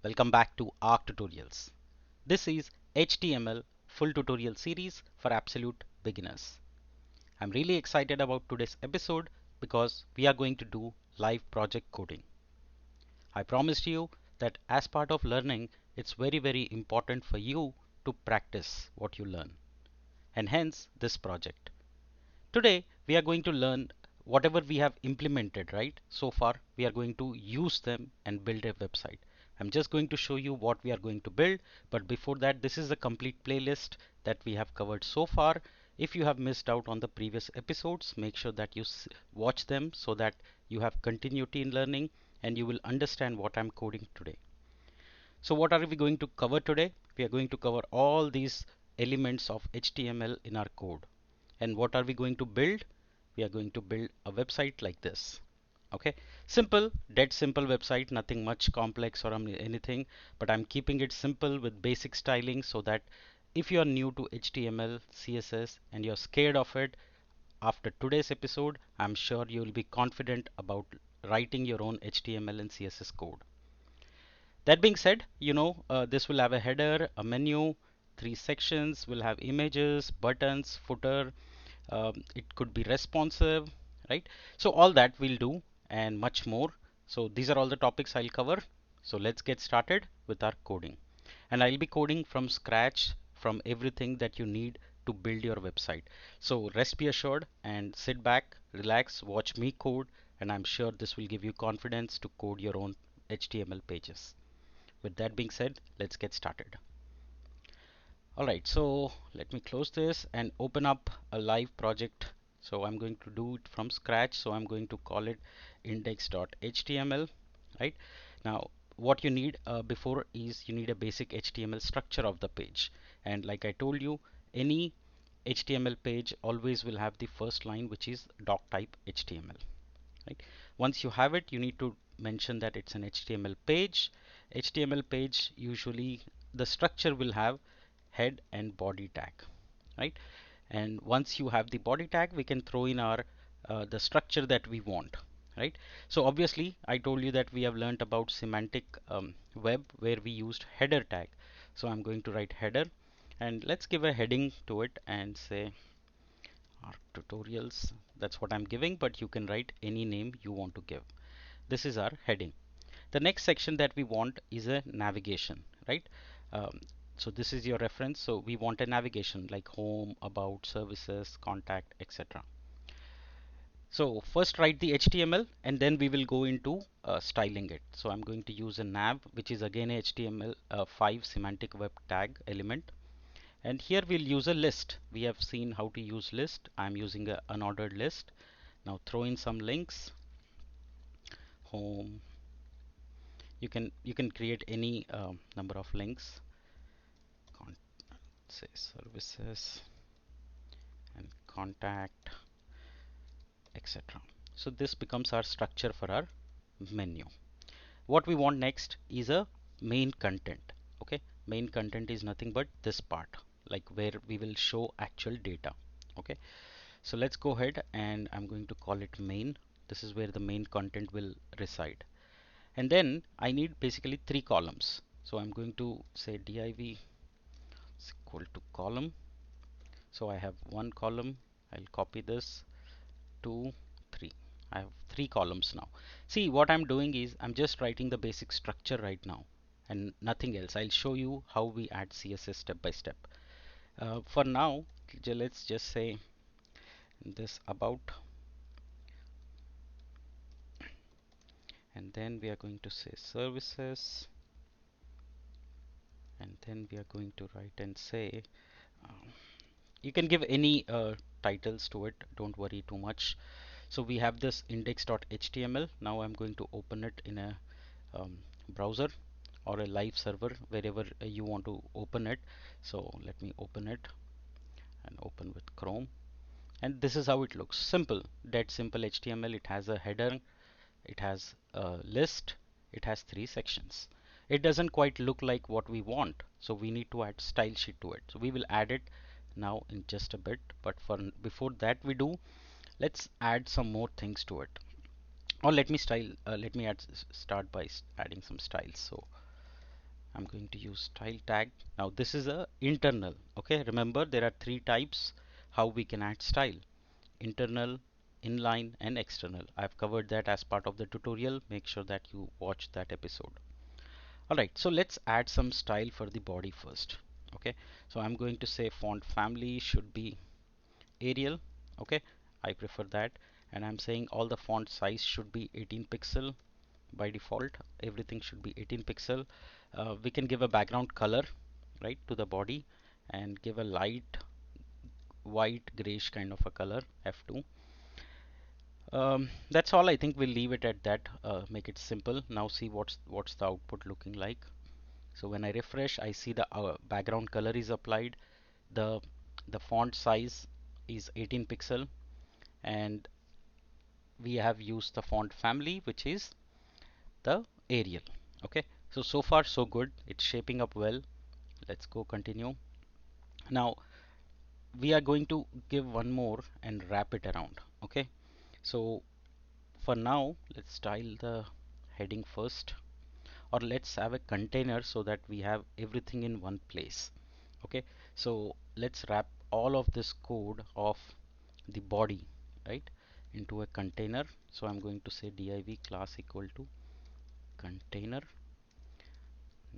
Welcome back to ARC Tutorials. This is HTML full tutorial series for absolute beginners. I'm really excited about today's episode because we are going to do live project coding. I promised you that as part of learning, it's very important for you to practice what you learn, and hence this project. Today we are going to learn whatever we have implemented right so far. We are going to use them and build a website. I'm just going to show you what we are going to build, but before that, this is a complete playlist that we have covered so far. If you have missed out on the previous episodes, make sure that you watch them so that you have continuity in learning and you will understand what I'm coding today. So what are we going to cover today? We are going to cover all these elements of HTML in our code. And what are we going to build? We are going to build a website like this. Okay, simple, dead simple website, nothing much complex or anything, but I'm keeping it simple with basic styling so that if you are new to HTML, CSS and you're scared of it, after today's episode, I'm sure you will be confident about writing your own HTML and CSS code. That being said, this will have a header, a menu, three sections, will have images, buttons, footer. It could be responsive, right? So all that we'll do and much more. So these are all the topics I'll cover. So let's get started with our coding. And I'll be coding from scratch from everything that you need to build your website. So rest be assured and sit back, relax, watch me code, and I'm sure this will give you confidence to code your own HTML pages. With that being said, let's get started. Alright, so let me close this and open up a live project. So I'm going to do it from scratch. So I'm going to call it index.html. Right now, what you need before is you need a basic HTML structure of the page. And like I told you, any HTML page always will have the first line, which is doc type HTML. Right? Once you have it, you need to mention that it's an HTML page. HTML page, usually the structure will have head and body tag, right? And once you have the body tag, we can throw in our the structure that we want, right? So obviously I told you that we have learned about semantic web where we used header tag. So I'm going to write header and let's give a heading to it and say our tutorials. That's what I'm giving, but you can write any name you want to give. This is our heading. The next section that we want is a navigation, right? Um, so this is your reference. So we want a navigation like home, about, services, contact, etc. So first write the HTML and then we will go into styling it. So I'm going to use a nav, which is again a HTML5 semantic web tag element. And here we'll use a list. We have seen how to use list. I'm using a unordered list. Now throw in some links. Home. You can create any number of links. Say services and contact, etc. So this becomes our structure for our menu. What we want next is a main content. Okay, main content is nothing but this part, like where we will show actual data. Okay, so let's go ahead and I'm going to call it main. This is where the main content will reside. And then I need basically three columns. So I'm going to say div is equal to column. So I have one column. I'll copy this, 2, 3. I have three columns now. See, what I'm doing is I'm just writing the basic structure right now and nothing else. I'll show you how we add CSS step by step. For now, let's just say this about, and then we are going to say services, and then we are going to write and say you can give any titles to it, don't worry too much. So we have this index.html. Now I'm going to open it in a browser or a live server, wherever you want to open it. So let me open it and open with Chrome. And this is how it looks. Simple, dead simple HTML. It has a header, it has a list, it has three sections. It doesn't quite look like what we want, so we need to add style sheet to it. So we will add it now in just a bit, but for before that we do, let's add some more things to it. Or let me start by adding some styles. So I'm going to use style tag. Now this is a internal. Okay, remember there are three types how we can add style: internal, inline, and external. I've covered that as part of the tutorial. Make sure that you watch that episode. Alright, so let's add some style for the body first. Okay, so I'm going to say font family should be Arial. Okay, I prefer that. And I'm saying all the font size should be 18 pixel by default. Everything should be 18 pixel. We can give a background color, right, to the body, and give a light white grayish kind of a color, F2. That's all. I think we'll leave it at that. Make it simple. Now see what's the output looking like. So when I refresh, I see the background color is applied. The the font size is 18 pixel, and we have used the font family, which is the Arial. Okay, so far so good. It's shaping up well. Let's go continue. Now we are going to give one more and wrap it around. Okay, so for now let's style the heading first, or let's have a container so that we have everything in one place. Okay, so let's wrap all of this code of the body, right, into a container. So I'm going to say div class equal to container.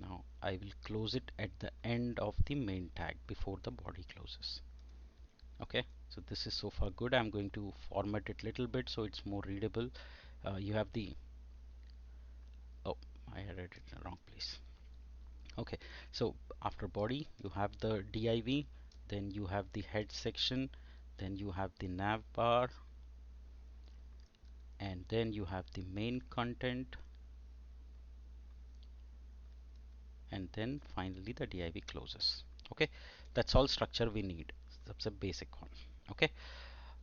Now I will close it at the end of the main tag before the body closes. Okay, so this is so far good. I'm going to format it little bit so it's more readable. You have the, oh, I had it in the wrong place. Okay, so after body you have the div, then you have the head section, then you have the nav bar, and then you have the main content, and then finally the div closes. Okay, that's all structure we need. That's a basic one. Okay,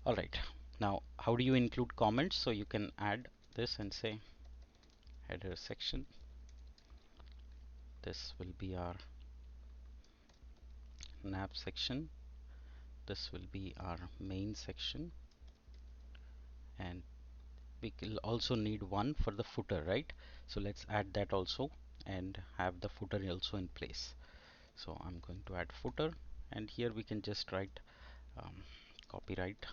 all right. Now how do you include comments? So you can add this and say header section. This will be our nav section. This will be our main section, and we will also need one for the footer, right? So let's add that also and have the footer also in place. So I'm going to add footer, and here we can just write copyright,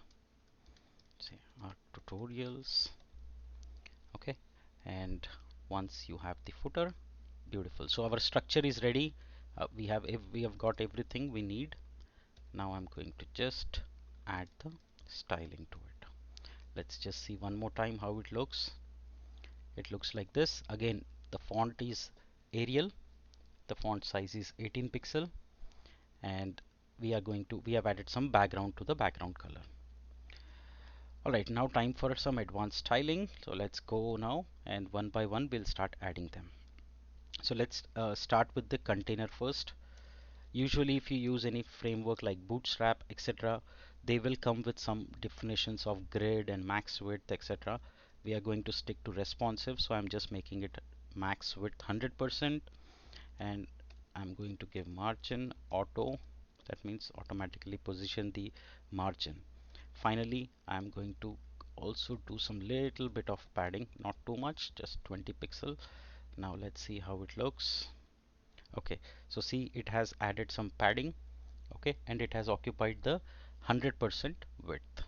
say our tutorials. Okay, and once you have the footer, beautiful. So our structure is ready. We have got everything we need. Now I'm going to just add the styling to it. Let's just see one more time how it looks. It looks like this. Again, the font is Arial, the font size is 18 pixel, and we have added some background to the background color. Alright, now time for some advanced styling. So let's go now, and one by one we'll start adding them. So let's start with the container first. Usually if you use any framework like Bootstrap, etc., they will come with some definitions of grid and max width, etc. We are going to stick to responsive, so I'm just making it max width 100%, and I'm going to give margin auto. That means automatically position the margin. Finally, I'm going to also do some little bit of padding, not too much, just 20 pixel. Now let's see how it looks. Okay, so see, it has added some padding. Okay, and it has occupied the 100% width.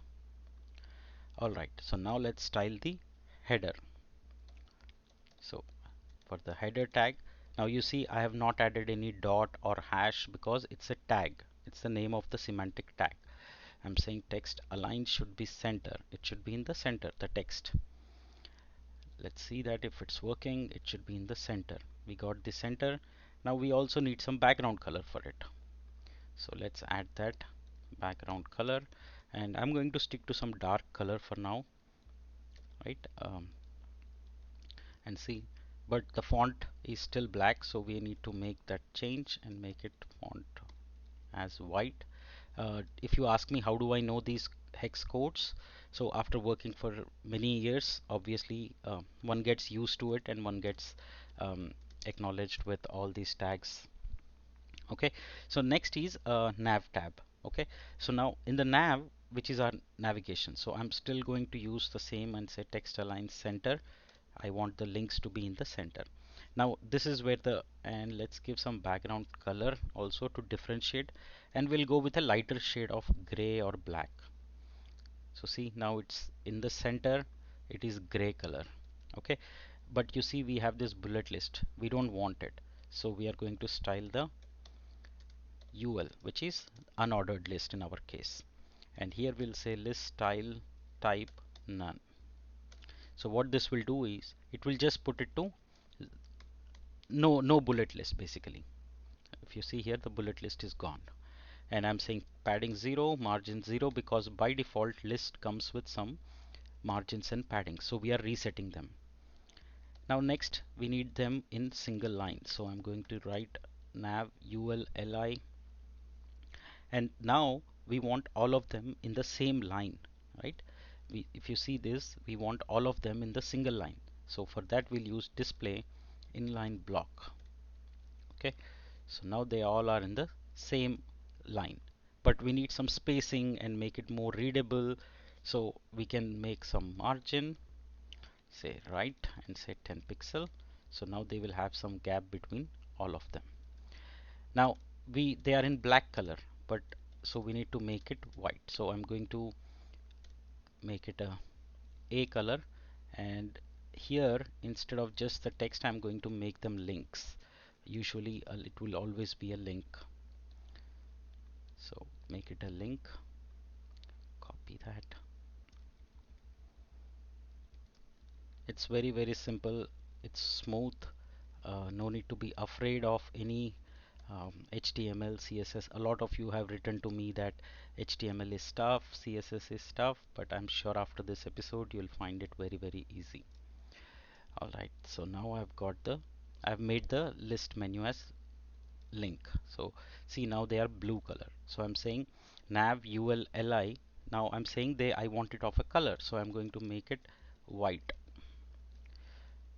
All right, so now let's style the header. So for the header tag, now you see I have not added any dot or hash because it's a tag. It's the name of the semantic tag. I'm saying text align should be center. It should be in the center, the text. Let's see that if it's working. It should be in the center. We got the center. Now we also need some background color for it. So let's add that background color, and I'm going to stick to some dark color for now, right? And see, but the font is still black, so we need to make that change and make it font as white. If you ask me how do I know these hex codes, so after working for many years, obviously one gets used to it and one gets acknowledged with all these tags. Okay, so next is nav tab. Okay, so now in the nav, which is our navigation, so I'm still going to use the same and say text align center. I want the links to be in the center. Now this is where the, and let's give some background color also to differentiate, and we'll go with a lighter shade of gray or black. So see, now it's in the center, it is gray color. Okay, but you see we have this bullet list, we don't want it, so we are going to style the UL, which is unordered list in our case, and here we'll say list style type none. So what this will do is it will just put it to no bullet list basically. If you see here, the bullet list is gone, and I'm saying padding 0, margin 0, because by default list comes with some margins and padding, so we are resetting them. Now next we need them in single line, so I'm going to write nav ul li, and now we want all of them in the same line, right? If you see this, we want all of them in the single line, so for that we'll use display inline block. Okay, so now they all are in the same line, but we need some spacing and make it more readable, so we can make some margin, say right, and say 10 pixel. So now they will have some gap between all of them. Now they are in black color, but so we need to make it white, so I'm going to make it a color, and here instead of just the text I'm going to make them links. Usually it will always be a link, so make it a link, copy that. It's very simple, it's smooth, no need to be afraid of any HTML, CSS. A lot of you have written to me that HTML is tough, CSS is tough, but I'm sure after this episode you'll find it very easy. Alright, so now I've made the list menu as link. So see, now they are blue color, so I'm saying nav ul li. Now I'm saying I want it of a color, so I'm going to make it white.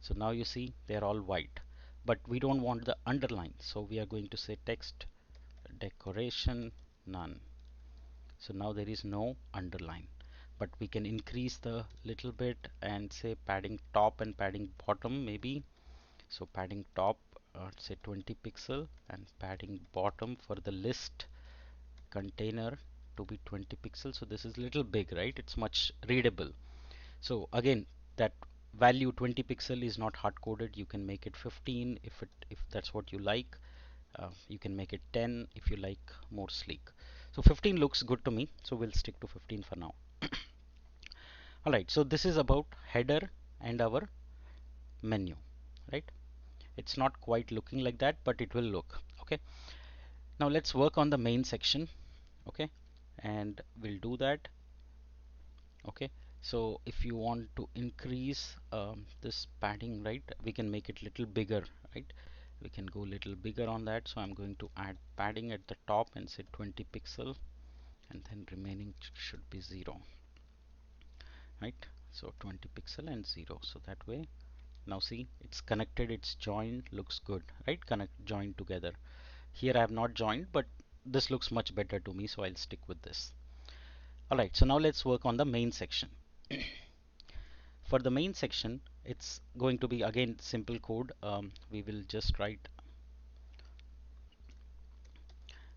So now you see they're all white, but we don't want the underline, so we are going to say text decoration none. So now there is no underline, but we can increase the little bit and say padding top and padding bottom maybe. So padding top, say 20 pixel, and padding bottom for the list container to be 20 pixels. So this is little big, right? It's much readable. So again, that value 20 pixel is not hard coded. You can make it 15 if that's what you like. You can make it 10 if you like more sleek. So 15 looks good to me, so we'll stick to 15 for now. Alright, so this is about header and our menu, right? It's not quite looking like that, but it will look okay. Now let's work on the main section, okay, and we'll do that. Okay, so if you want to increase this padding, right, we can make it little bigger, right? We can go little bigger on that, so I'm going to add padding at the top and say 20 pixel, and then remaining should be 0, right? So 20 pixel and 0, so that way now see it's connected, it's joined, looks good, right? Connect, joined together. Here I have not joined, but this looks much better to me, so I'll stick with this. Alright, so now let's work on the main section. For the main section, it's going to be again simple code. We will just write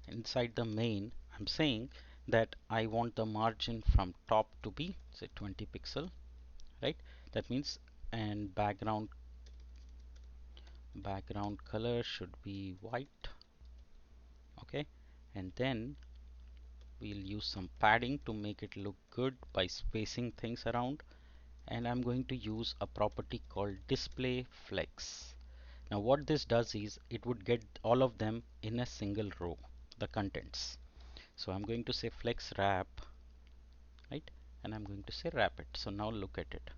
inside the main. I'm saying that I want the margin from top to be say 20 pixel, right? That means, and background color should be white, okay, and then we'll use some padding to make it look good by spacing things around, and I'm going to use a property called display flex. Now what this does is it would get all of them in a single row, the contents. So I'm going to say flex wrap, right, and I'm going to say wrap it. So now look at it,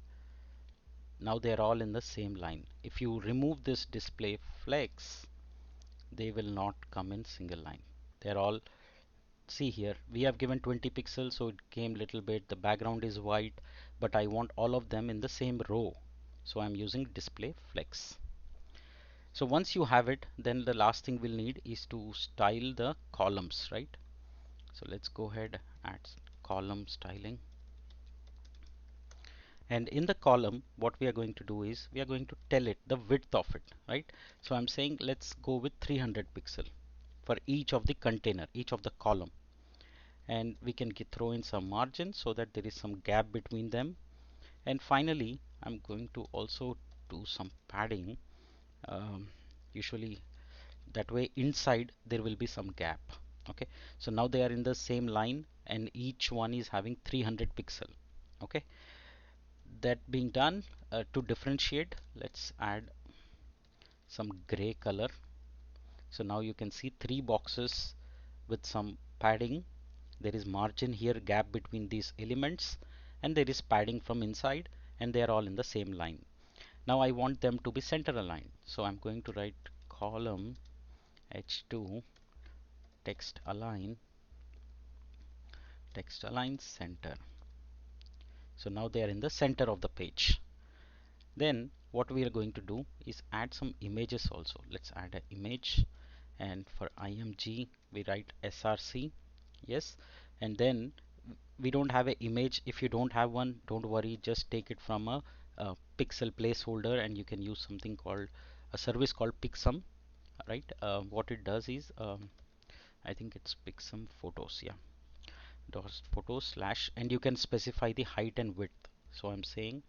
now they're all in the same line. If you remove this display flex, they will not come in single line. They're all, see here we have given 20 pixels, so it came little bit, the background is white, but I want all of them in the same row, so I'm using display flex. So once you have it, then the last thing we'll need is to style the columns, right? So let's go ahead, add column styling, And in the column, what we are going to do is we are going to tell it the width of it, right? So I'm saying let's go with 300 pixel for each of the container, each of the column. And we can throw in some margin so that there is some gap between them. And finally, I'm going to also do some padding. Usually that way inside there will be some gap. Okay, so now they are in the same line and each one is having 300 pixel. Okay, that being done, to differentiate, let's add some gray color. So now you can see three boxes with some padding. There is margin here, gap between these elements, and there is padding from inside, and they are all in the same line. Now I want them to be center aligned, so I'm going to write column h2 text align center. So now they are in the center of the page. Then what we are going to do is add some images also. Let's add an image, and for img we write src. Yes, and then we don't have an image. If you don't have one, don't worry, just take it from a pixel placeholder, and you can use something called a service called pixum, right? What it does is I think it's pixum photos, yeah, dot photos slash, and you can specify the height and width. So I'm saying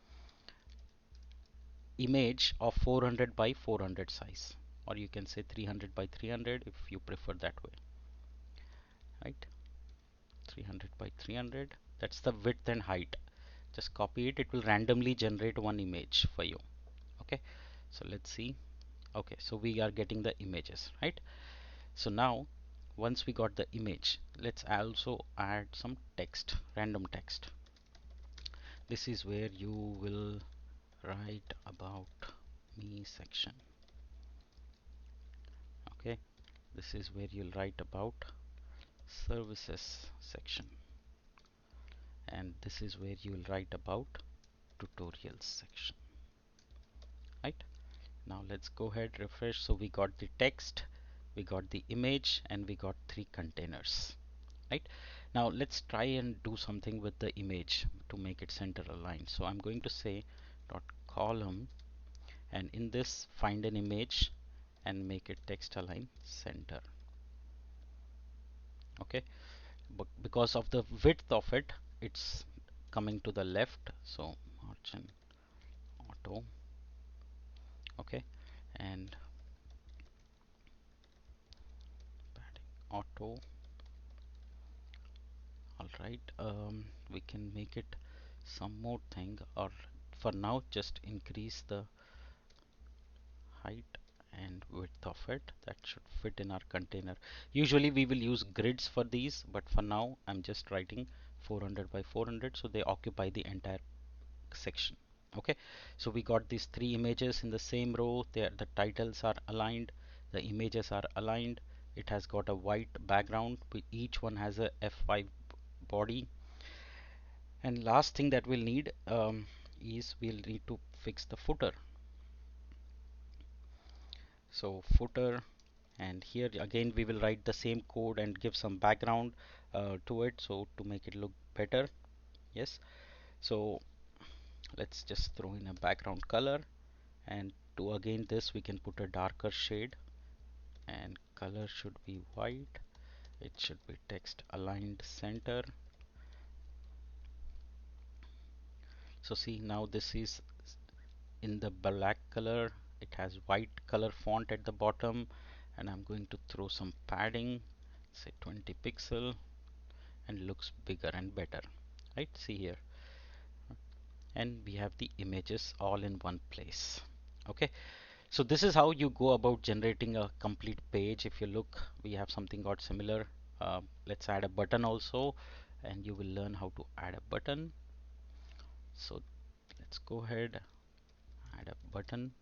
image of 400 by 400 size, or you can say 300 by 300 if you prefer that way, right? 300 by 300, that's the width and height. Just copy it, it will randomly generate one image for you. Okay, so let's see. Okay, so we are getting the images, right? So now once we got the image, let's also add some text, random text. This is where you will write about me section. Okay, this is where you'll write about services section, and this is where you will write about tutorials section, right? Now let's go ahead, refresh. So we got the text, we got the image, and we got three containers, right? Now let's try and do something with the image to make it center aligned. So I'm going to say dot column, and in this find an image and make it text align center. Okay, but because of the width of it, it's coming to the left, so margin auto. Okay, and padding auto. All right, we can make it some more thing, or for now just increase the height and width of it. That should fit in our container. Usually we will use grids for these, but for now I'm just writing 400 by 400, so they occupy the entire section. Okay, so we got these three images in the same row. The titles are aligned, the images are aligned. It has got a white background. Each one has a F5 body. And last thing that we'll need is we'll need to fix the footer. So footer, and here again we will write the same code and give some background to it, so to make it look better. Yes, so let's just throw in a background color, and to again this we can put a darker shade, and color should be white. It should be text aligned center. So see, now this is in the black color. It has white color font at the bottom, and I'm going to throw some padding, say 20 pixel, and looks bigger and better, right? See here, and we have the images all in one place. Okay, so this is how you go about generating a complete page. If you look, we have something got similar. Let's add a button also, and you will learn how to add a button. So let's go ahead, add a button,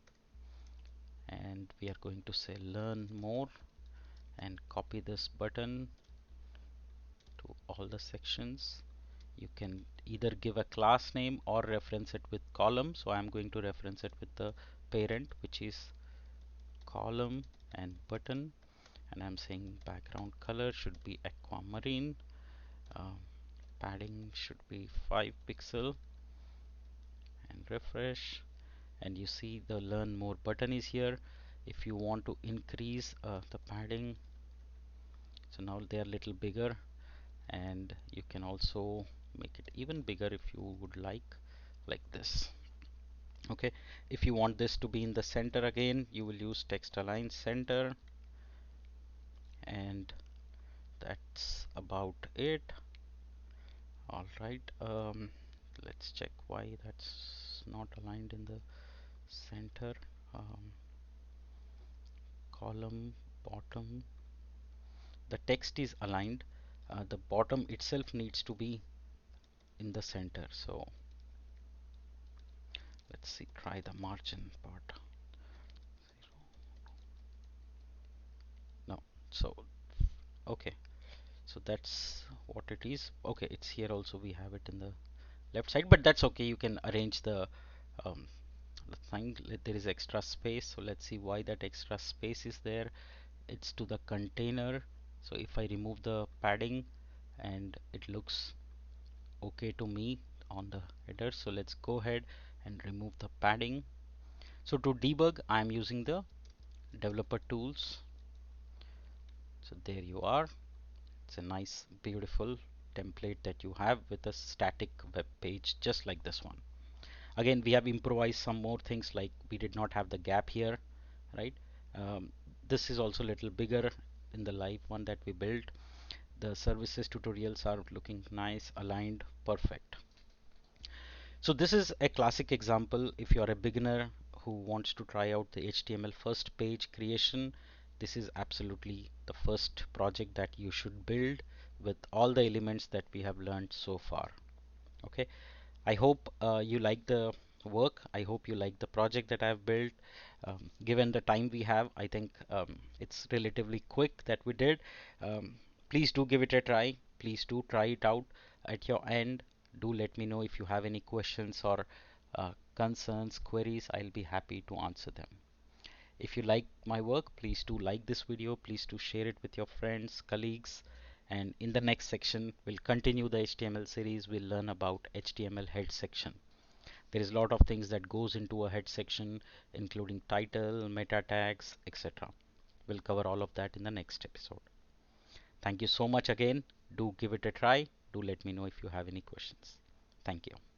and we are going to say learn more, and copy this button to all the sections. You can either give a class name or reference it with column. So I'm going to reference it with the parent, which is column and button, and I'm saying background color should be aquamarine, uh, padding should be 5 pixel, refresh, and you see the learn more button is here. If you want to increase the padding, so now they are a little bigger, and you can also make it even bigger if you would like this. Okay, if you want this to be in the center again, you will use text align center, and that's about it. All right, let's check why that's not aligned in the center. um, Column bottom, the text is aligned, the bottom itself needs to be in the center. So let's see, try the margin part. No, so okay, so that's what it is. Okay, it's here also, we have it in the left side, but that's okay. You can arrange um, the thing. There is extra space, so let's see why that extra space is there. It's to the container. So if I remove the padding, and it looks okay to me on the header, so let's go ahead and remove the padding. So to debug, I'm using the developer tools. So there you are. It's a nice beautiful template that you have with a static web page just like this one. Again, we have improvised some more things, like we did not have the gap here, right? um, this is also a little bigger in the live one that we built. The services tutorials are looking nice, aligned, perfect. So this is a classic example. If you are a beginner who wants to try out the HTML first page creation, this is absolutely the first project that you should build with all the elements that we have learned so far. Okay, I hope you like the work. I hope you like the project that I've built. Given the time we have, I think it's relatively quick that we did. Um, Please do give it a try. Please do try it out at your end. Do let me know if you have any questions or concerns, queries. I'll be happy to answer them. If you like my work, please do like this video. Please do share it with your friends, colleagues. And in the next section, we'll continue the HTML series. We'll learn about HTML head section. There is a lot of things that goes into a head section, including title, meta tags, etc. We'll cover all of that in the next episode. Thank you so much again. Do give it a try. Do let me know if you have any questions. Thank you.